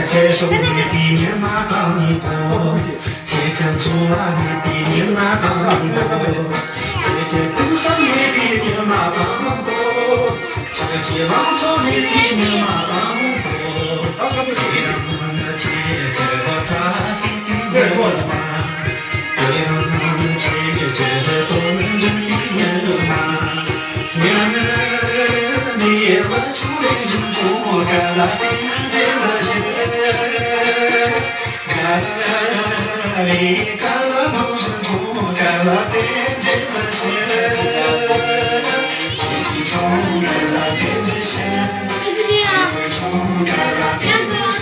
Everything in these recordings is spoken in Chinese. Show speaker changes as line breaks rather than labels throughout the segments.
接受你的年马当多，且将做爱的年马当多，且跟上你的年马当多，且浪潮你的年马当多，别让那姐姐他的马，别让那姐姐懂的马，你我出来中干了。你看了不是不看了点点的线，轻轻松看了点点线，轻轻松看了点点线，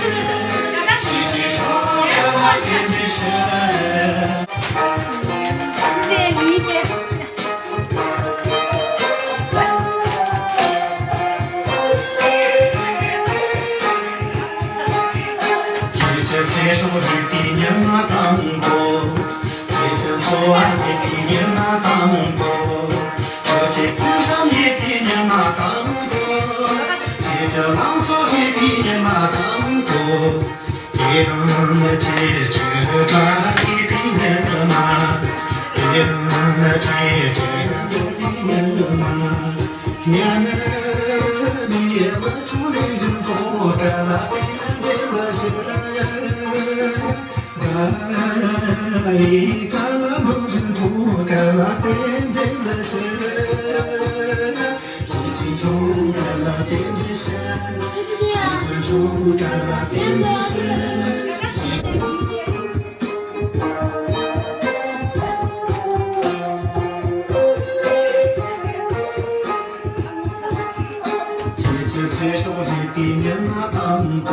轻轻松看了点点线。
理解。
接受你的年马当多，接着做爱你的年马当多，这跟上你的年马当多，接着浪潮你的年马当多，别让那姐姐抓你的年马，别让那姐姐抓你的年马，年你我出来就做干了，我是。你看了不是不看了点点的线，轻轻松看了点点线，轻轻松看了点点线。接受你的年马当多，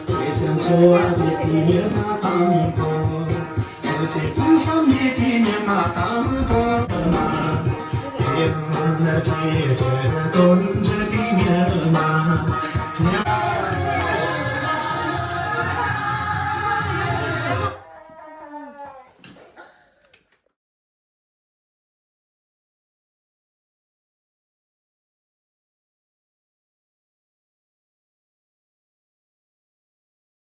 接着做爱你的年马当多，这跟上你的年马当多嘛，别让那姐姐懂这的年马。